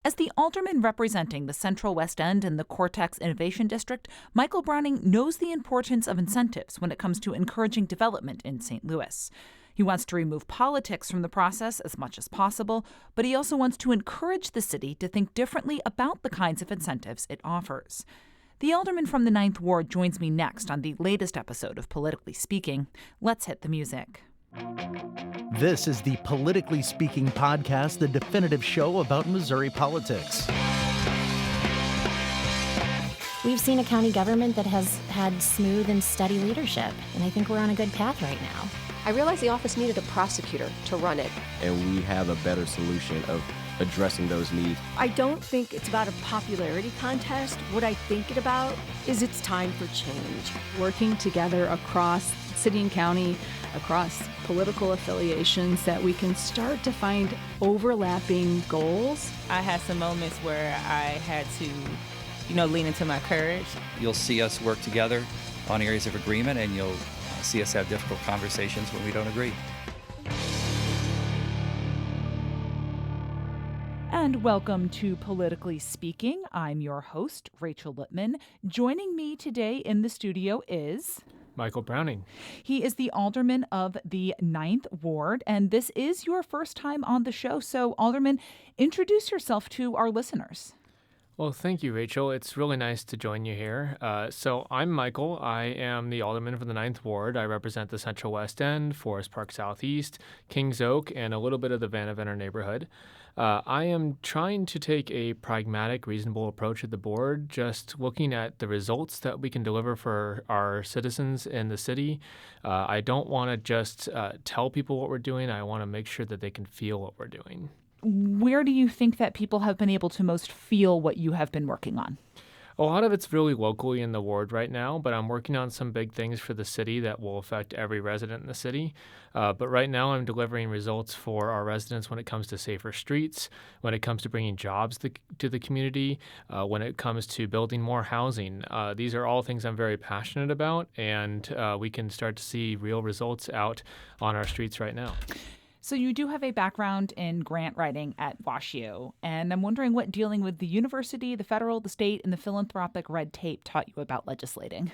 As the alderman representing the Central West End and the Cortex Innovation District, Michael Browning knows the importance of incentives when it comes to encouraging development in St. Louis. He wants to remove politics from the process as much as possible, but he also wants to encourage the city to think differently about the kinds of incentives it offers. The alderman from the Ninth Ward joins me next on the latest episode of Politically Speaking. Let's hit the music. This is the Politically Speaking podcast, the definitive show about Missouri politics. We've seen a county government that has had smooth and steady leadership, and I think we're on a good path right now. I realized the office needed a prosecutor to run it. And we have a better solution of addressing those needs. I don't think it's about a popularity contest. What I think it about is it's time for change. Working together across city and county, across political affiliations, that we can start to find overlapping goals. I had some moments where I had to, lean into my courage. You'll see us work together on areas of agreement, and you'll see us have difficult conversations when we don't agree. And welcome to Politically Speaking. I'm your host, Rachel Lippmann. Joining me today in the studio is Michael Browning. He is the alderman of the Ninth Ward, and this is your first time on the show. So, Alderman, introduce yourself to our listeners. Well, thank you, Rachel. It's really nice to join you here. So I'm Michael. I am the alderman for the Ninth Ward. I represent the Central West End, Forest Park Southeast, Kings Oak, and a little bit of the Vanaventer neighborhood. I am trying to take a pragmatic, reasonable approach at the board, just looking at the results that we can deliver for our citizens in the city. I don't want to just tell people what we're doing. I want to make sure that they can feel what we're doing. Where do you think that people have been able to most feel what you have been working on? A lot of it's really locally in the ward right now, but I'm working on some big things for the city that will affect every resident in the city. But right now I'm delivering results for our residents when it comes to safer streets, when it comes to bringing jobs to the community, when it comes to building more housing. These are all things I'm very passionate about, and we can start to see real results out on our streets right now. So you do have a background in grant writing at WashU, and I'm wondering what dealing with the university, the federal, the state, and the philanthropic red tape taught you about legislating.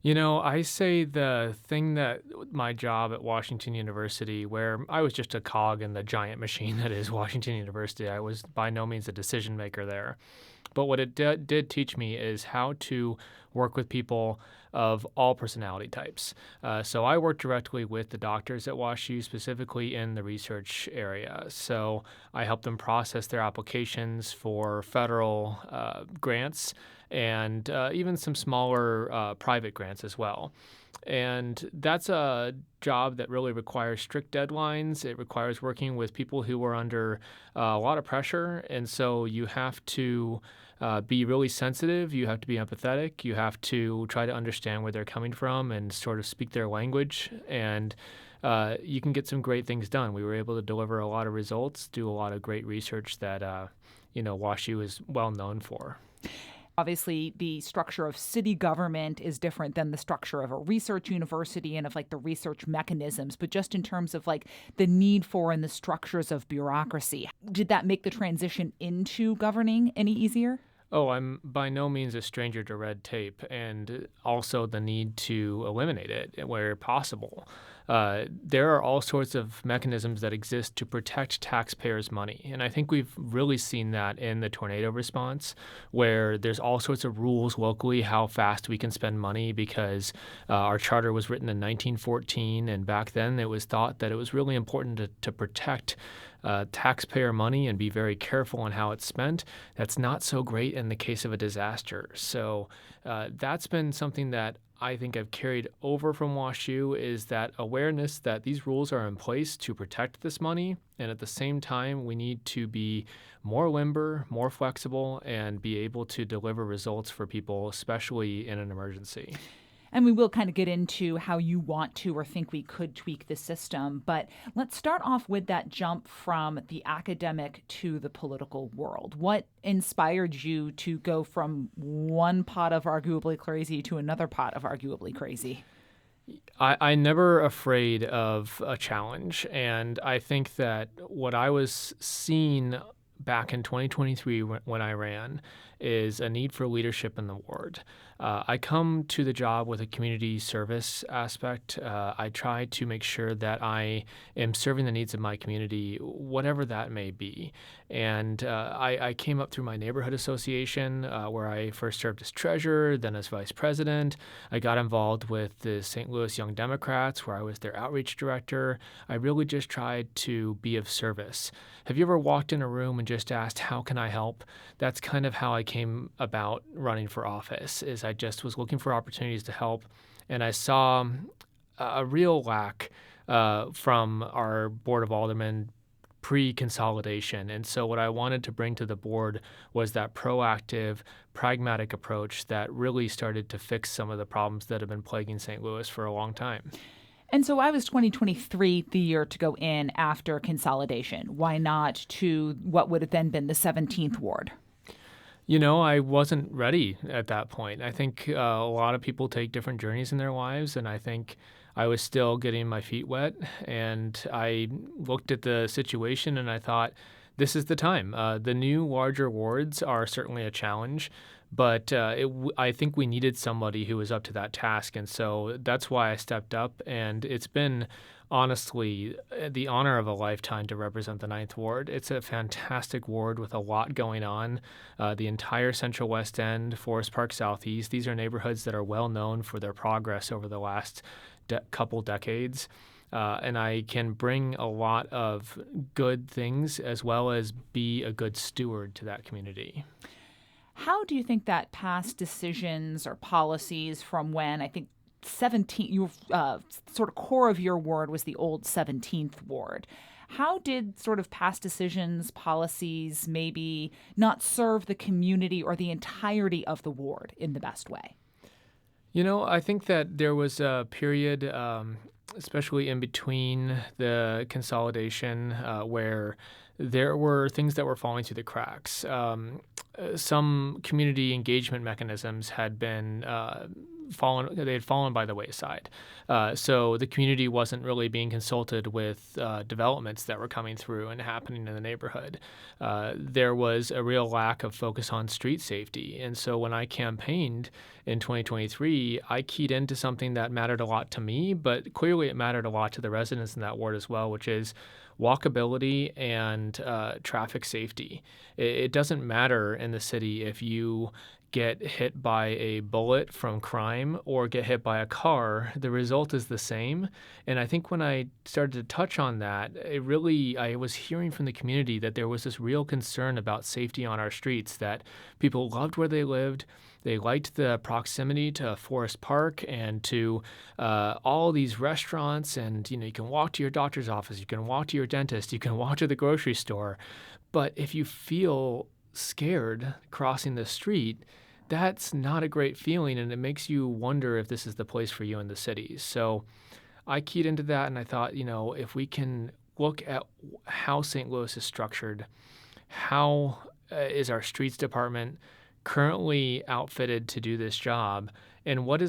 I say the thing that my job at Washington University, where I was just a cog in the giant machine that is Washington University, I was by no means a decision maker there. But what it did teach me is how to work with people of all personality types. So I work directly with the doctors at WashU, specifically in the research area. So I help them process their applications for federal grants and even some smaller private grants as well. And that's a job that really requires strict deadlines. It requires working with people who are under a lot of pressure. And so you have to be really sensitive. You have to be empathetic. You have to try to understand where they're coming from and sort of speak their language. And you can get some great things done. We were able to deliver a lot of results, do a lot of great research that, WashU is well known for. Obviously, the structure of city government is different than the structure of a research university and of the research mechanisms. But just in terms of the need for and the structures of bureaucracy, did that make the transition into governing any easier? Oh, I'm by no means a stranger to red tape, and also the need to eliminate it where possible. There are all sorts of mechanisms that exist to protect taxpayers' money, and I think we've really seen that in the tornado response, where there's all sorts of rules locally how fast we can spend money because our charter was written in 1914, and back then it was thought that it was really important to protect taxpayer money and be very careful on how it's spent. That's not so great in the case of a disaster. So that's been something that I think I've carried over from WashU, is that awareness that these rules are in place to protect this money. And at the same time, we need to be more limber, more flexible, and be able to deliver results for people, especially in an emergency. And we will kind of get into how you want to or think we could tweak the system. But let's start off with that jump from the academic to the political world. What inspired you to go from one pot of arguably crazy to another pot of arguably crazy? I'm never afraid of a challenge. And I think that what I was seeing back in 2023 when I ran is a need for leadership in the ward. I come to the job with a community service aspect. I try to make sure that I am serving the needs of my community, whatever that may be. And I came up through my neighborhood association where I first served as treasurer, then as vice president. I got involved with the St. Louis Young Democrats where I was their outreach director. I really just tried to be of service. Have you ever walked in a room and just asked, how can I help? That's kind of how I came about running for office, is I just was looking for opportunities to help. And I saw a real lack from our Board of Aldermen pre-consolidation. And so what I wanted to bring to the board was that proactive, pragmatic approach that really started to fix some of the problems that have been plaguing St. Louis for a long time. And so why was 2023 the year to go in after consolidation? Why not to what would have then been the 17th ward? You know, I wasn't ready at that point. I think a lot of people take different journeys in their lives, and I think I was still getting my feet wet. And I looked at the situation and I thought, this is the time. The new larger wards are certainly a challenge, but I think we needed somebody who was up to that task. And so that's why I stepped up. And it's been honestly the honor of a lifetime to represent the Ninth Ward. It's a fantastic ward with a lot going on. The entire Central West End, Forest Park Southeast, these are neighborhoods that are well known for their progress over the last couple decades. And I can bring a lot of good things as well as be a good steward to that community. How do you think that past decisions or policies from when, I think, 17, your sort of core of your ward was the old 17th ward. How did sort of past decisions, policies maybe not serve the community or the entirety of the ward in the best way? You know, I think that there was a period, especially in between the consolidation, where there were things that were falling through the cracks. Some community engagement mechanisms had been they had fallen by the wayside. So the community wasn't really being consulted with developments that were coming through and happening in the neighborhood. There was a real lack of focus on street safety. And so when I campaigned in 2023, I keyed into something that mattered a lot to me, but clearly it mattered a lot to the residents in that ward as well, which is walkability and traffic safety. It doesn't matter in the city if you get hit by a bullet from crime or get hit by a car, the result is the same. And I think when I started to touch on that, I was hearing from the community that there was this real concern about safety on our streets, that people loved where they lived. They liked the proximity to Forest Park and to all these restaurants. And, you can walk to your doctor's office, you can walk to your dentist, you can walk to the grocery store. But if you feel scared crossing the street, that's not a great feeling, and it makes you wonder if this is the place for you in the city. So I keyed into that, and I thought, if we can look at how St. Louis is structured, how is our streets department currently outfitted to do this job, and what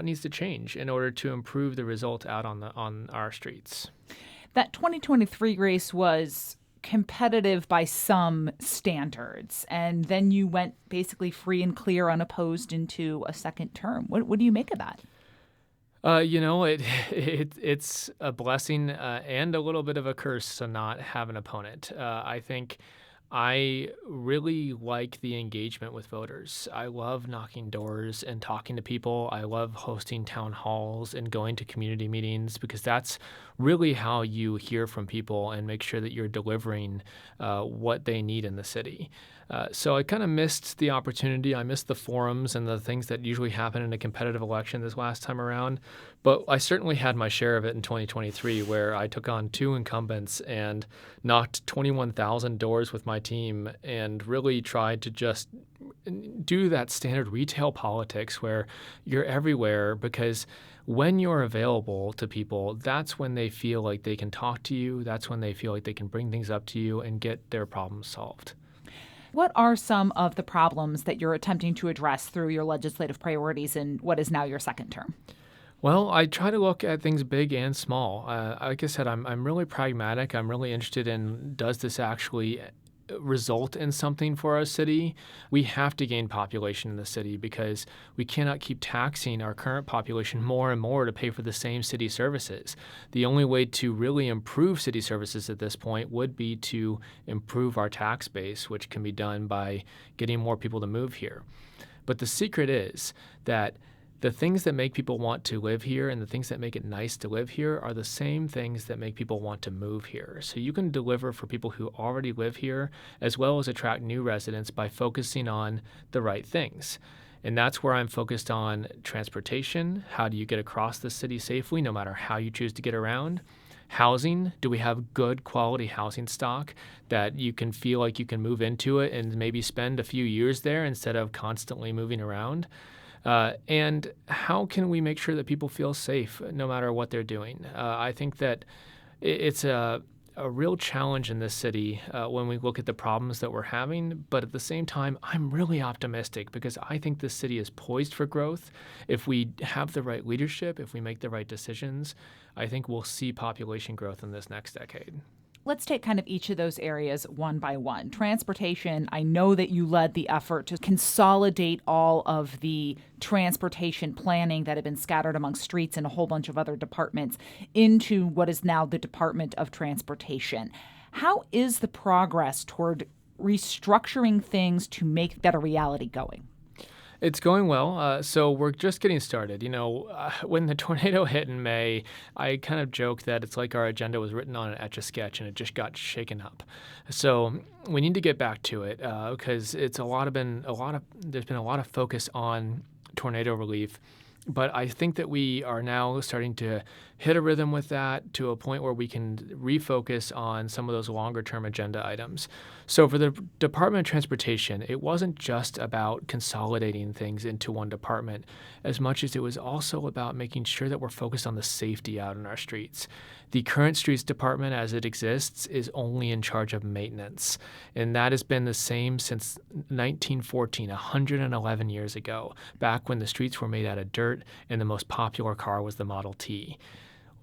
needs to change in order to improve the result out on our streets. That 2023 race was competitive by some standards, and then you went basically free and clear unopposed into a second term. What do you make of that? It's a blessing and a little bit of a curse to not have an opponent. I think I really like the engagement with voters. I love knocking doors and talking to people. I love hosting town halls and going to community meetings, because that's really how you hear from people and make sure that you're delivering what they need in the city. So I kind of missed the opportunity. I missed the forums and the things that usually happen in a competitive election this last time around. But I certainly had my share of it in 2023, where I took on 2 incumbents and knocked 21,000 doors with my team and really tried to just do that standard retail politics where you're everywhere, because when you're available to people, that's when they feel like they can talk to you. That's when they feel like they can bring things up to you and get their problems solved. What are some of the problems that you're attempting to address through your legislative priorities in what is now your second term? Well, I try to look at things big and small. Like I said, I'm really pragmatic. I'm really interested in, does this actually result in something for our city, we have to gain population in the city because we cannot keep taxing our current population more and more to pay for the same city services. The only way to really improve city services at this point would be to improve our tax base, which can be done by getting more people to move here. But the secret is that the things that make people want to live here and the things that make it nice to live here are the same things that make people want to move here. So you can deliver for people who already live here as well as attract new residents by focusing on the right things. And that's where I'm focused on transportation. How do you get across the city safely, no matter how you choose to get around? Housing, do we have good quality housing stock that you can feel like you can move into it and maybe spend a few years there instead of constantly moving around? And how can we make sure that people feel safe no matter what they're doing? I think that it's a real challenge in this city when we look at the problems that we're having. But at the same time, I'm really optimistic because I think this city is poised for growth. If we have the right leadership, if we make the right decisions, I think we'll see population growth in this next decade. Let's take kind of each of those areas one by one. Transportation, I know that you led the effort to consolidate all of the transportation planning that had been scattered among streets and a whole bunch of other departments into what is now the Department of Transportation. How is the progress toward restructuring things to make that a reality going? It's going well. So we're just getting started. When the tornado hit in May, I kind of joked that it's like our agenda was written on an Etch-a-Sketch and it just got shaken up. So we need to get back to it because there's been a lot of focus on tornado relief. But I think that we are now starting to hit a rhythm with that to a point where we can refocus on some of those longer-term agenda items. So for the Department of Transportation, it wasn't just about consolidating things into one department as much as it was also about making sure that we're focused on the safety out in our streets. The current streets department as it exists is only in charge of maintenance, and that has been the same since 1914, 111 years ago, back when the streets were made out of dirt and the most popular car was the Model T.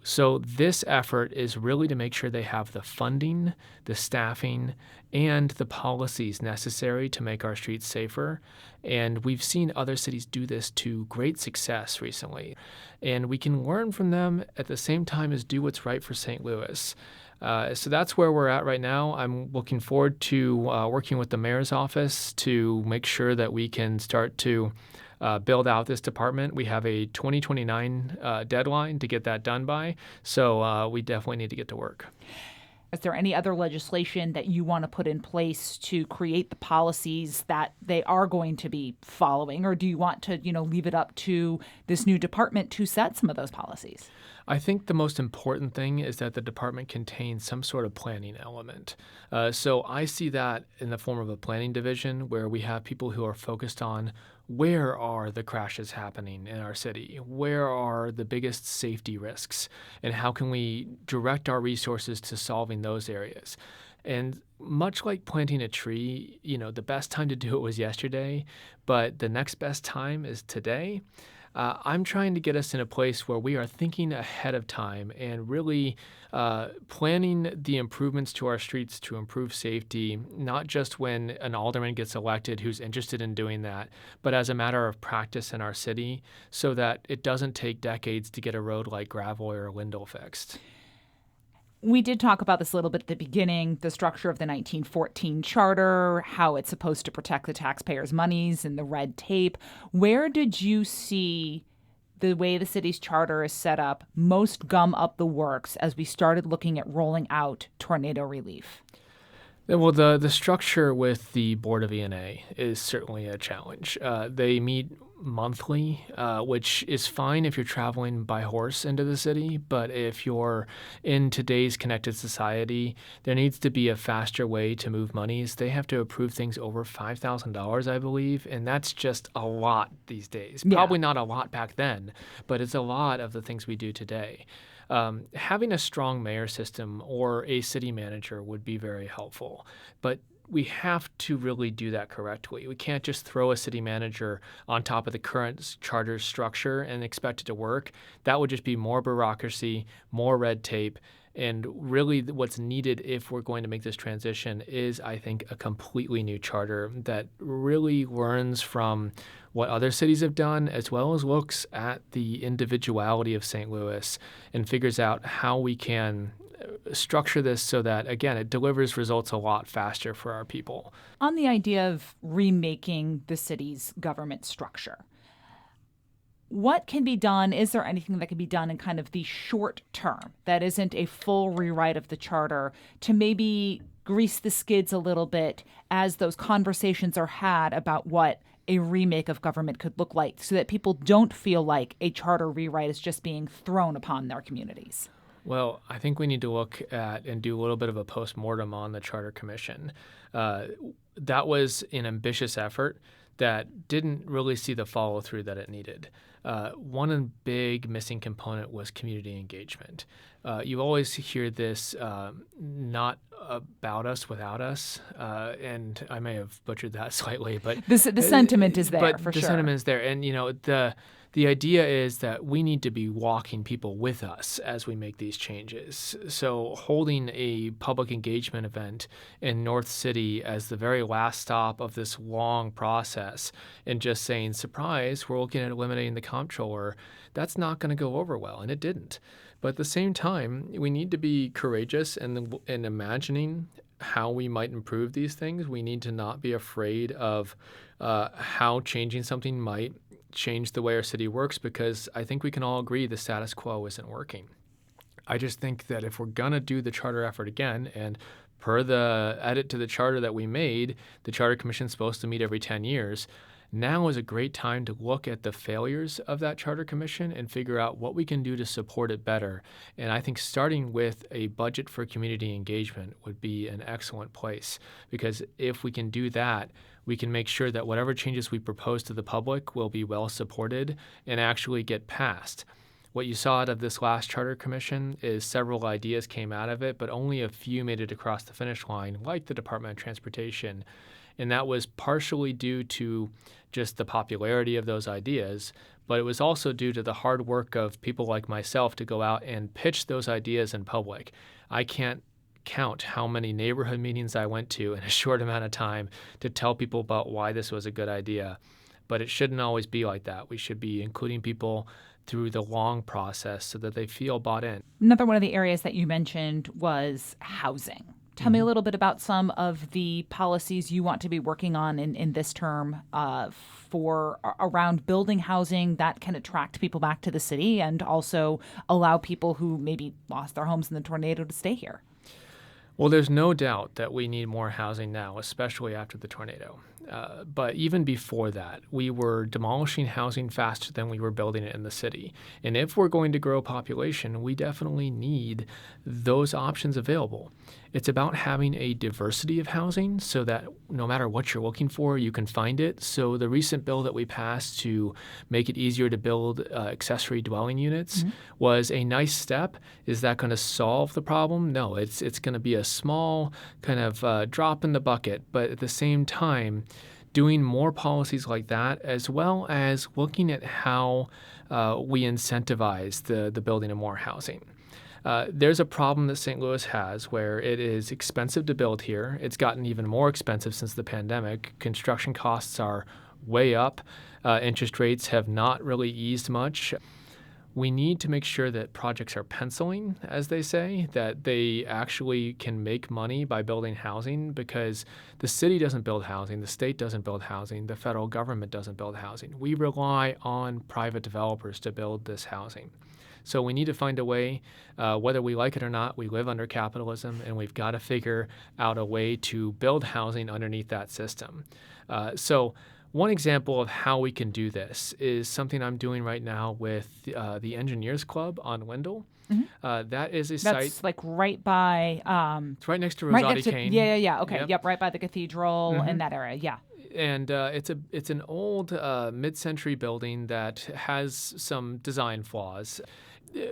So this effort is really to make sure they have the funding, the staffing, and the policies necessary to make our streets safer. And we've seen other cities do this to great success recently. And we can learn from them at the same time as do what's right for St. Louis. So that's where we're at right now. I'm looking forward to working with the mayor's office to make sure that we can start to build out this department. We have a 2029 deadline to get that done by, so we definitely need to get to work. Is there any other legislation that you want to put in place to create the policies that they are going to be following, or do you want to, leave it up to this new department to set some of those policies? I think the most important thing is that the department contains some sort of planning element. So I see that in the form of a planning division where we have people who are focused on where are the crashes happening in our city? Where are the biggest safety risks? And how can we direct our resources to solving those areas? And much like planting a tree, the best time to do it was yesterday, but the next best time is today. I'm trying to get us in a place where we are thinking ahead of time and really planning the improvements to our streets to improve safety, not just when an alderman gets elected who's interested in doing that, but as a matter of practice in our city so that it doesn't take decades to get a road like Gravois or Lindell fixed. We did talk about this a little bit at the beginning, the structure of the 1914 charter, how it's supposed to protect the taxpayers' monies and the red tape. Where did you see the way the city's charter is set up most gum up the works as we started looking at rolling out tornado relief? Well, the structure with the Board of E&A is certainly a challenge. They meet monthly, which is fine if you're traveling by horse into the city, but if you're in today's connected society, there needs to be a faster way to move monies. They have to approve things over $5,000, I believe, and that's just a lot these days. Yeah. Probably not a lot back then, but it's a lot of the things we do today. Having a strong mayor system or a city manager would be very helpful, but we have to really do that correctly. We can't just throw a city manager on top of the current charter structure and expect it to work. That would just be more bureaucracy, more red tape, And really what's needed if we're going to make this transition is, I think, a completely new charter that really learns from what other cities have done, as well as looks at the individuality of St. Louis and figures out how we can structure this so that, again, it delivers results a lot faster for our people. On the idea of remaking the city's government structure, what can be done? Is there anything that can be done in kind of the short term that isn't a full rewrite of the charter to maybe grease the skids a little bit as those conversations are had about what a remake of government could look like, so that people don't feel like a charter rewrite is just being thrown upon their communities? Well, I think we need to look at and do a little bit of a postmortem on the Charter Commission. That was an ambitious effort that didn't really see the follow-through that it needed. One big missing component was community engagement. You always hear this, not about us, without us, and I may have butchered that slightly, but the sentiment is there, but for the sure. sentiment is there, and the idea is that we need to be walking people with us as we make these changes. So holding a public engagement event in North City as the very last stop of this long process and just saying, surprise, we're looking at eliminating the comptroller, that's not going to go over well, and it didn't. But at the same time, we need to be courageous in imagining how we might improve these things. We need to not be afraid of how changing something might change the way our city works, because I think we can all agree the status quo isn't working. I just think that if we're going to do the charter effort again, and per the edit to the charter that we made, the Charter Commission is supposed to meet every 10 years, now is a great time to look at the failures of that Charter Commission and figure out what we can do to support it better. And I think starting with a budget for community engagement would be an excellent place, because if we can do that, we can make sure that whatever changes we propose to the public will be well supported and actually get passed. What you saw out of this last Charter Commission is several ideas came out of it, but only a few made it across the finish line, like the Department of Transportation. And that was partially due to just the popularity of those ideas, but it was also due to the hard work of people like myself to go out and pitch those ideas in public. I can't count how many neighborhood meetings I went to in a short amount of time to tell people about why this was a good idea. But it shouldn't always be like that. We should be including people through the long process so that they feel bought in. Another one of the areas that you mentioned was housing. Tell me a little bit about some of the policies you want to be working on in this term for around building housing that can attract people back to the city and also allow people who maybe lost their homes in the tornado to stay here. Well, there's no doubt that we need more housing now, especially after the tornado. But even before that, we were demolishing housing faster than we were building it in the city. And if we're going to grow population, we definitely need those options available. It's about having a diversity of housing so that no matter what you're looking for, you can find it. So the recent bill that we passed to make it easier to build accessory dwelling units was a nice step. Is that going to solve the problem? No, it's going to be a small kind of drop in the bucket. But at the same time, doing more policies like that, as well as looking at how we incentivize the building of more housing. There's a problem that St. Louis has where it is expensive to build here. It's gotten even more expensive since the pandemic. Construction costs are way up. Interest rates have not really eased much. We need to make sure that projects are penciling, as they say, that they actually can make money by building housing, because the city doesn't build housing, the state doesn't build housing, the federal government doesn't build housing. We rely on private developers to build this housing. So we need to find a way, whether we like it or not, we live under capitalism, and we've got to figure out a way to build housing underneath that system. So one example of how we can do this is something I'm doing right now with the Engineers Club on Wendell. That is a site. That's like right by. It's right next to Rosati Kane. Yeah. Okay. Yep. Right by the cathedral in that area. Yeah. And it's an old mid-century building that has some design flaws.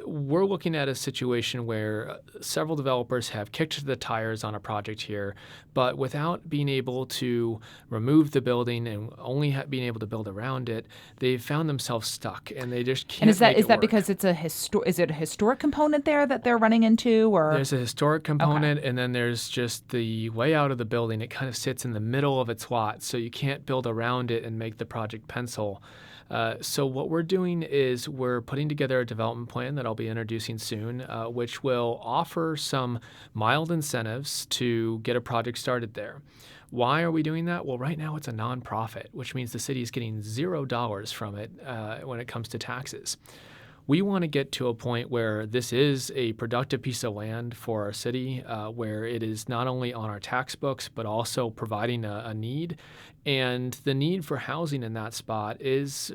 we're looking at a situation where several developers have kicked the tires on a project here, but without being able to remove the building and only being able to build around it, they've found themselves stuck, and they just can't. And is that work. because it's is it a historic component there that they're running into, or There's a historic component, and then there's just the layout of the building. It kind of sits in the middle of its lot, so you can't build around it and make the project pencil. So what we're doing is we're putting together a development plan that I'll be introducing soon, which will offer some mild incentives to get a project started there. Why are we doing that? Well, right now it's a nonprofit, which means the city is getting $0 from it when it comes to taxes. We want to get to a point where this is a productive piece of land for our city, where it is not only on our tax books, but also providing a need. And the need for housing in that spot is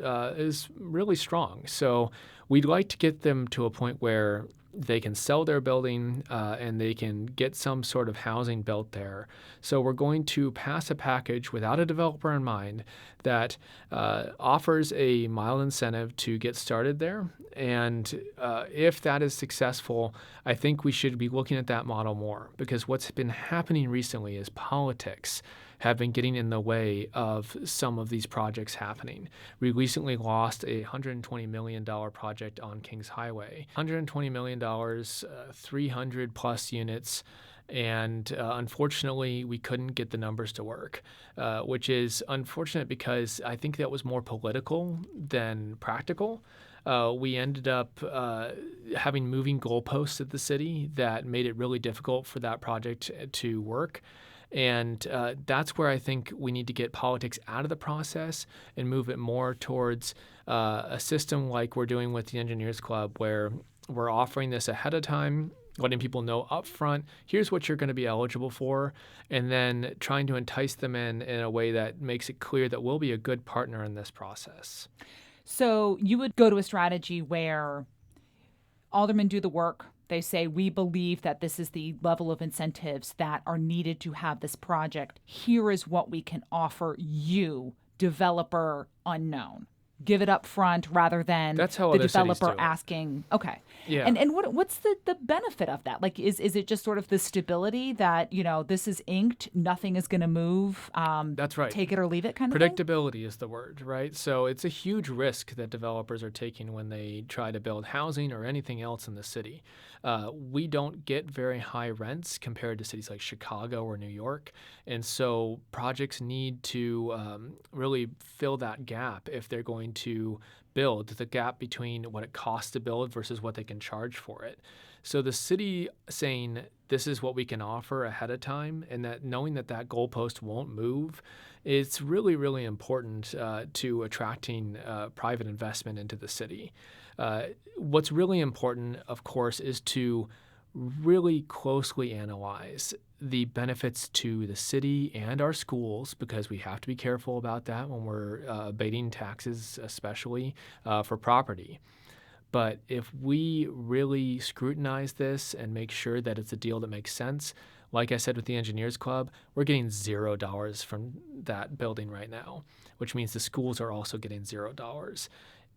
really strong. So we'd like to get them to a point where they can sell their building and they can get some sort of housing built there. So we're going to pass a package without a developer in mind that offers a mild incentive to get started there. And if that is successful, I think we should be looking at that model more, because what's been happening recently is politics have been getting in the way of some of these projects happening. We recently lost a $120 million project on Kings Highway. $120 million, 300 plus units, and unfortunately, we couldn't get the numbers to work, which is unfortunate because I think that was more political than practical. We ended up having moving goalposts at the city that made it really difficult for that project to work. And that's where I think we need to get politics out of the process and move it more towards a system like we're doing with the Engineers Club, where we're offering this ahead of time, letting people know up front, here's what you're going to be eligible for, and then trying to entice them in a way that makes it clear that we'll be a good partner in this process. So you would go to a strategy where aldermen do the work. They say, we believe that this is the level of incentives that are needed to have this project. Here is what we can offer you, developer unknown. Give it up front rather than That's how the other cities developer do it. asking. Okay. Yeah. And what's the benefit of that? Like, is it just sort of the stability that, this is inked, nothing is going to move? That's right. Take it or leave it kind of thing? Predictability is the word, right? So it's a huge risk that developers are taking when they try to build housing or anything else in the city. We don't get very high rents compared to cities like Chicago or New York. And so projects need to really fill that gap if they're going to build, the gap between what it costs to build versus what they can charge for it. So the city saying this is what we can offer ahead of time, and that knowing that goalpost won't move, it's really, really important to attracting private investment into the city. What's really important, of course, is to really closely analyze the benefits to the city and our schools, because we have to be careful about that when we're abating taxes, especially for property. But if we really scrutinize this and make sure that it's a deal that makes sense, like I said with the Engineers Club, we're getting $0 from that building right now, which means the schools are also getting $0.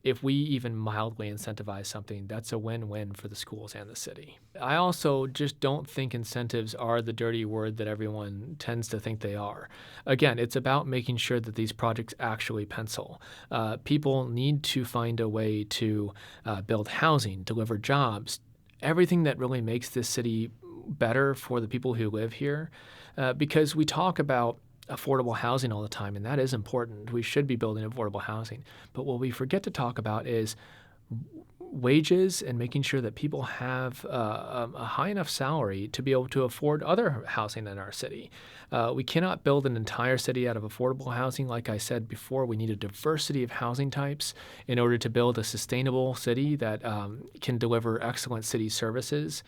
If we even mildly incentivize something, that's a win-win for the schools and the city. I also just don't think incentives are the dirty word that everyone tends to think they are. Again, it's about making sure that these projects actually pencil. People need to find a way to build housing, deliver jobs, everything that really makes this city better for the people who live here, because we talk about affordable housing all the time, and that is important. We should be building affordable housing. But what we forget to talk about is wages and making sure that people have a high enough salary to be able to afford other housing in our city. We cannot build an entire city out of affordable housing. Like I said before, we need a diversity of housing types in order to build a sustainable city that can deliver excellent city services.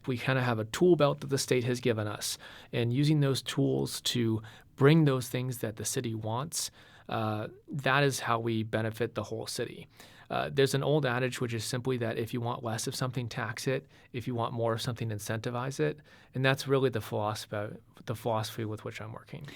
We kind of have a tool belt that the state has given us, and using those tools to bring those things that the city wants, that is how we benefit the whole city. There's an old adage which is simply that if you want less of something, tax it. If you want more of something, incentivize it. And that's really the philosophy with which I'm working.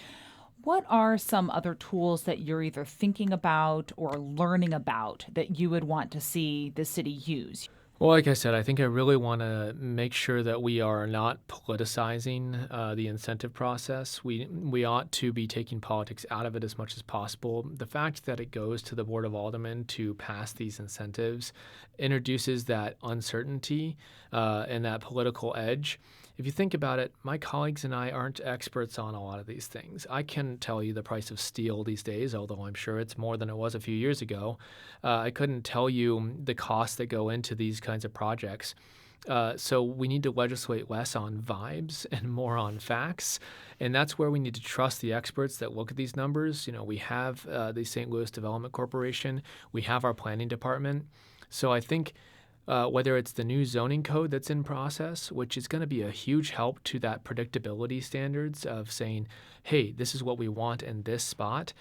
What are some other tools that you're either thinking about or learning about that you would want to see the city use? Well, like I said, I think I really want to make sure that we are not politicizing the incentive process. We ought to be taking politics out of it as much as possible. The fact that it goes to the Board of Aldermen to pass these incentives introduces that uncertainty and that political edge. If you think about it, my colleagues and I aren't experts on a lot of these things. I can tell you the price of steel these days, although I'm sure it's more than it was a few years ago. I couldn't tell you the costs that go into these kinds of projects. So we need to legislate less on vibes and more on facts. And that's where we need to trust the experts that look at these numbers. We have the St. Louis Development Corporation. We have our planning department. So I think whether it's the new zoning code that's in process, which is going to be a huge help to that predictability standards of saying, hey, this is what we want in this spot.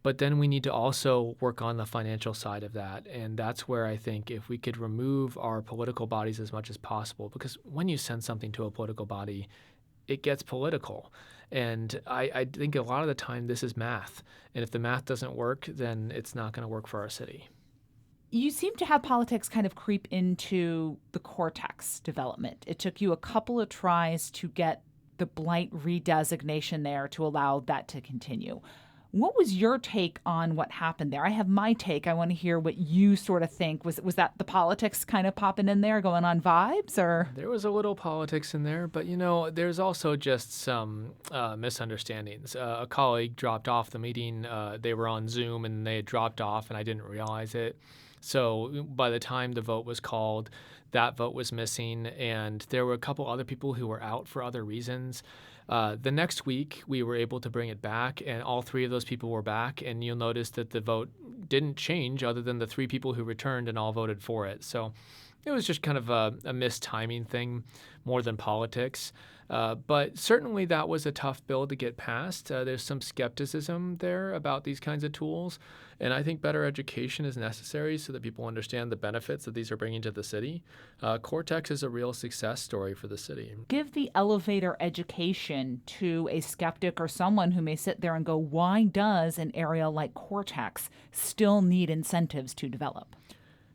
But then we need to also work on the financial side of that. And that's where I think if we could remove our political bodies as much as possible, because when you send something to a political body, it gets political. And I think a lot of the time this is math. And if the math doesn't work, then it's not going to work for our city. You seem to have politics kind of creep into the Cortex development. It took you a couple of tries to get the blight redesignation there to allow that to continue. What was your take on what happened there? I have my take. I want to hear what you sort of think. Was that the politics kind of popping in there, going on vibes, or? There was a little politics in there, but there's also just some misunderstandings. A colleague dropped off the meeting. They were on Zoom and they had dropped off, and I didn't realize it. So by the time the vote was called, that vote was missing, and there were a couple other people who were out for other reasons. The next week, we were able to bring it back, and all three of those people were back, and you'll notice that the vote didn't change other than the three people who returned and all voted for it. So it was just kind of a mistiming thing more than politics. But certainly that was a tough bill to get passed. There's some skepticism there about these kinds of tools. And I think better education is necessary so that people understand the benefits that these are bringing to the city. Cortex is a real success story for the city. Give the elevator education to a skeptic or someone who may sit there and go, why does an area like Cortex still need incentives to develop?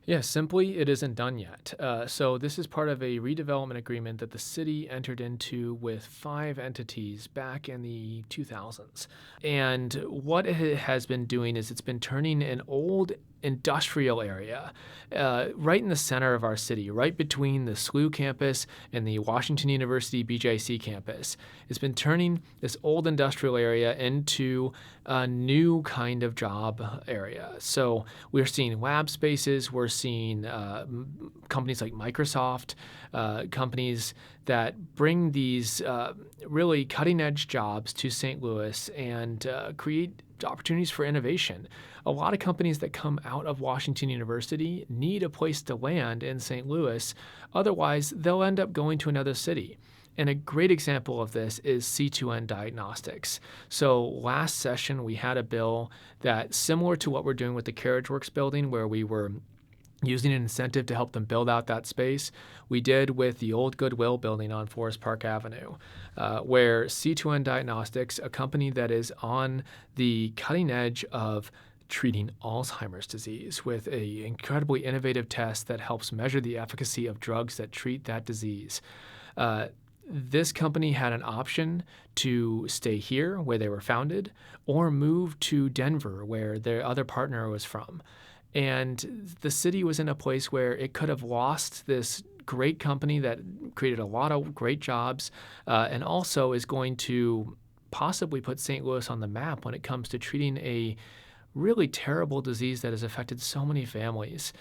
Yeah, simply, it isn't done yet. So this is part of a redevelopment agreement that the city entered into with 5 entities back in the 2000s. And what it has been doing is it's been turning an old industrial area right in the center of our city, right between the SLU campus and the Washington University BJC campus. It's been turning this old industrial area into a new kind of job area. So we're seeing lab spaces, we're seeing companies like Microsoft, companies that bring these really cutting-edge jobs to St. Louis and create opportunities for innovation. A lot of companies that come out of Washington University need a place to land in St. Louis. Otherwise, they'll end up going to another city. And a great example of this is C2N Diagnostics. So last session, we had a bill that, similar to what we're doing with the Carriage Works building, where we were using an incentive to help them build out that space, we did with the old Goodwill building on Forest Park Avenue, where C2N Diagnostics, a company that is on the cutting edge of treating Alzheimer's disease with an incredibly innovative test that helps measure the efficacy of drugs that treat that disease. This company had an option to stay here where they were founded or move to Denver where their other partner was from. And the city was in a place where it could have lost this great company that created a lot of great jobs and also is going to possibly put St. Louis on the map when it comes to treating a really terrible disease that has affected so many families.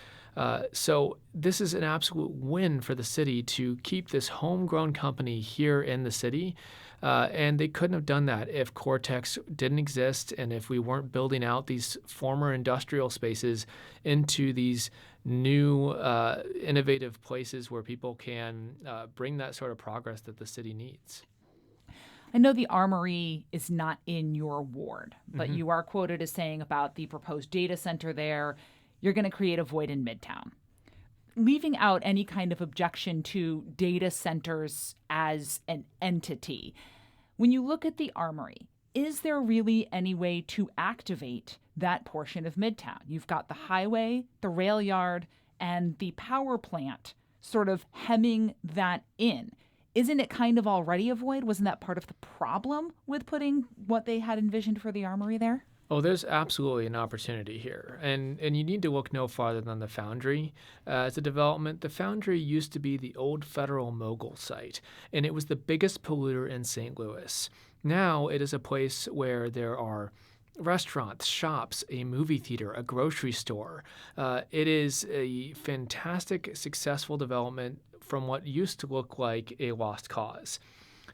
So this is an absolute win for the city to keep this homegrown company here in the city. And they couldn't have done that if Cortex didn't exist and if we weren't building out these former industrial spaces into these new innovative places where people can bring that sort of progress that the city needs. I know the Armory is not in your ward, but you are quoted as saying about the proposed data center there, you're going to create a void in Midtown. Leaving out any kind of objection to data centers as an entity, when you look at the Armory, is there really any way to activate that portion of Midtown? You've got the highway, the rail yard, and the power plant sort of hemming that in. Isn't it kind of already a void? Wasn't that part of the problem with putting what they had envisioned for the armory there? Oh, there's absolutely an opportunity here. And you need to look no farther than the Foundry. As a development, the Foundry used to be the old Federal Mogul site, and it was the biggest polluter in St. Louis. Now it is a place where there are restaurants, shops, a movie theater, a grocery store. It is a fantastic, successful development from what used to look like a lost cause.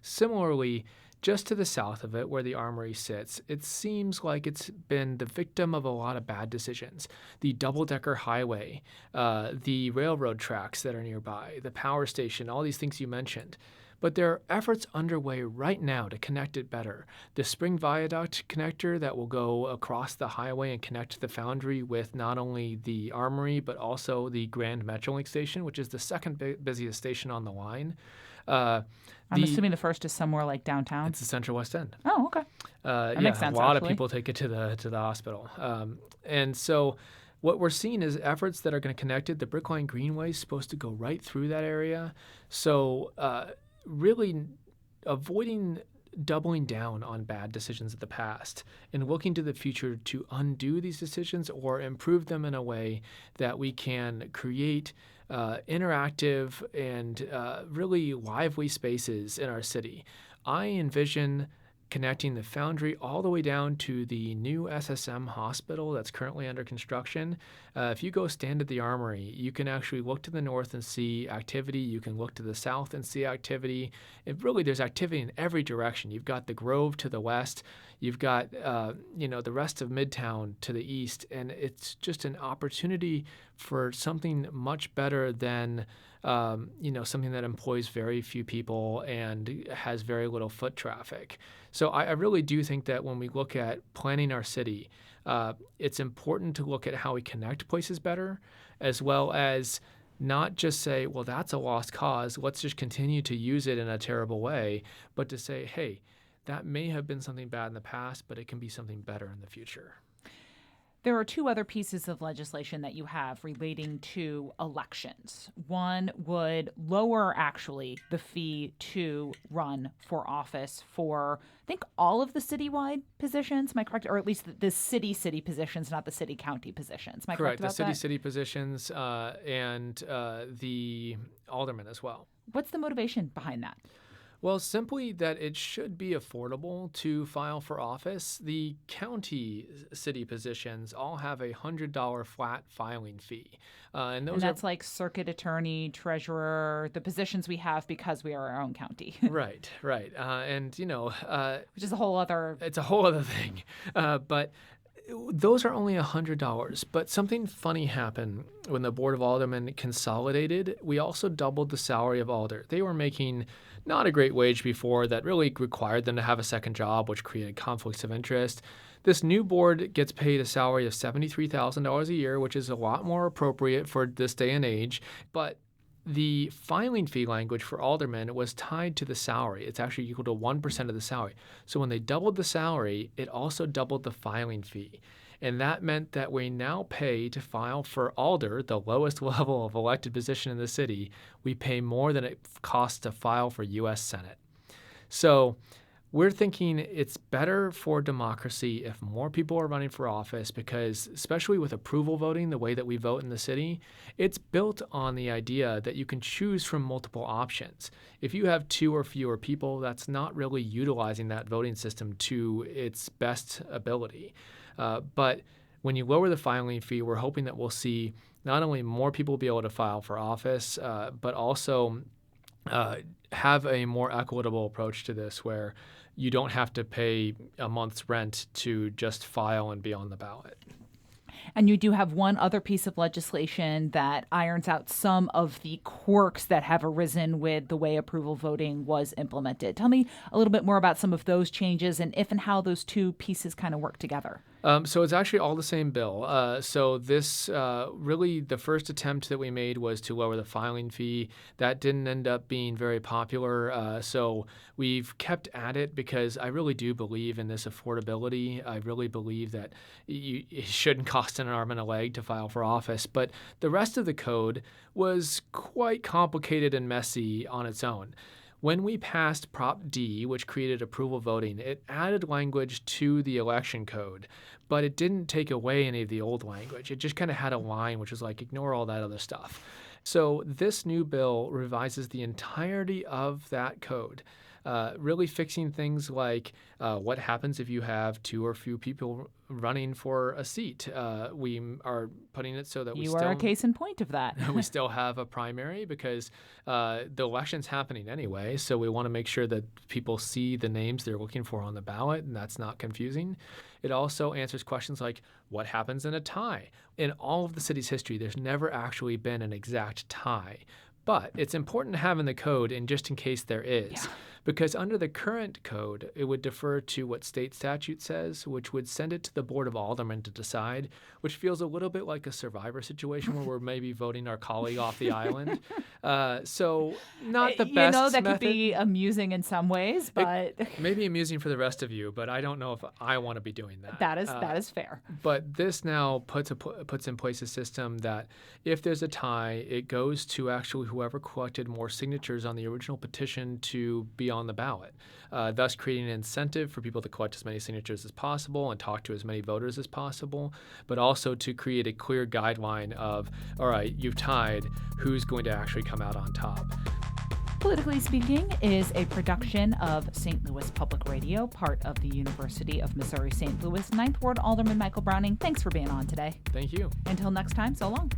Similarly, just to the south of it, where the armory sits, it seems like it's been the victim of a lot of bad decisions. The double-decker highway, the railroad tracks that are nearby, the power station, all these things you mentioned. But there are efforts underway right now to connect it better. The Spring Viaduct connector that will go across the highway and connect the Foundry with not only the Armory, but also the Grand Metrolink station, which is the second busiest station on the line. I'm assuming the first is somewhere like downtown. It's the Central West End. Oh, okay. That makes sense, a lot actually. of people take it to the hospital. And so what we're seeing is efforts that are going to connect it. The Brickline Greenway is supposed to go right through that area. So really avoiding doubling down on bad decisions of the past and looking to the future to undo these decisions or improve them in a way that we can create interactive and really lively spaces in our city. I envision connecting the Foundry all the way down to the new SSM hospital that's currently under construction. If you go stand at the Armory, you can actually look to the north and see activity. You can look to the south and see activity. There's activity in every direction. You've got the Grove to the west. You've got the rest of Midtown to the east, and it's just an opportunity for something much better than something that employs very few people and has very little foot traffic. So I really do think that when we look at planning our city, it's important to look at how we connect places better, as well as not just say, well, that's a lost cause, let's just continue to use it in a terrible way, but to say, hey, that may have been something bad in the past, but it can be something better in the future. There are two other pieces of legislation that you have relating to elections. One would lower, actually, the fee to run for office for, I think, all of the citywide positions. Am I correct? Or at least the city positions, not the city-county positions. Am I correct about that? Correct. The city positions and the alderman as well. What's the motivation behind that? Well, simply that it should be affordable to file for office. The county city positions all have a $100 flat filing fee. And that's like circuit attorney, treasurer, the positions we have because we are our own county. Right. Which is a whole other... It's a whole other thing. But those are only $100. But something funny happened when the Board of Aldermen consolidated. We also doubled the salary of alder. They were making not a great wage before that really required them to have a second job, which created conflicts of interest. This new board gets paid a salary of $73,000 a year, which is a lot more appropriate for this day and age. But the filing fee language for aldermen was tied to the salary. It's actually equal to 1% of the salary. So when they doubled the salary, it also doubled the filing fee. And that meant that we now pay to file for alder, the lowest level of elected position in the city. We pay more than it costs to file for U.S. Senate. So we're thinking it's better for democracy if more people are running for office because, especially with approval voting, the way that we vote in the city, it's built on the idea that you can choose from multiple options. If you have two or fewer people, that's not really utilizing that voting system to its best ability. But when you lower the filing fee, we're hoping that we'll see not only more people be able to file for office, but also have a more equitable approach to this where you don't have to pay a month's rent to just file and be on the ballot. And you do have one other piece of legislation that irons out some of the quirks that have arisen with the way approval voting was implemented. Tell me a little bit more about some of those changes and if and how those two pieces kind of work together. So it's actually all the same bill. So this really the first attempt that we made was to lower the filing fee. That didn't end up being very popular. So we've kept at it because I really do believe in this affordability. I really believe that it shouldn't cost an arm and a leg to file for office. But the rest of the code was quite complicated and messy on its own. When we passed Prop D, which created approval voting, it added language to the election code, but it didn't take away any of the old language. It just kind of had a line which was like, ignore all that other stuff. So this new bill revises the entirety of that code, really fixing things like what happens if you have two or few people running for a seat. We are putting it so that you are a case in point of that. we still have a primary because the election's happening anyway, so we want to make sure that people see the names they're looking for on the ballot, and that's not confusing. It also answers questions like, what happens in a tie? In all of the city's history, there's never actually been an exact tie. But it's important to have in the code, and just in case there is, because under the current code, it would defer to what state statute says, which would send it to the Board of Aldermen to decide, which feels a little bit like a Survivor situation where we're maybe voting our colleague off the island. So not the best that method. could be amusing in some ways, but it may be amusing for the rest of you, but I don't know if I want to be doing that. that is fair. But this now puts in place a system that if there's a tie, it goes to actually whoever collected more signatures on the original petition to be on the ballot, thus creating an incentive for people to collect as many signatures as possible and talk to as many voters as possible, but also to create a clear guideline of, all right, you've tied, who's going to actually come out on top. Politically Speaking is a production of St. Louis Public Radio, part of the University of Missouri St. Louis. Ninth Ward Alderman Michael Browning, thanks for being on today. Thank you. Until next time, so long.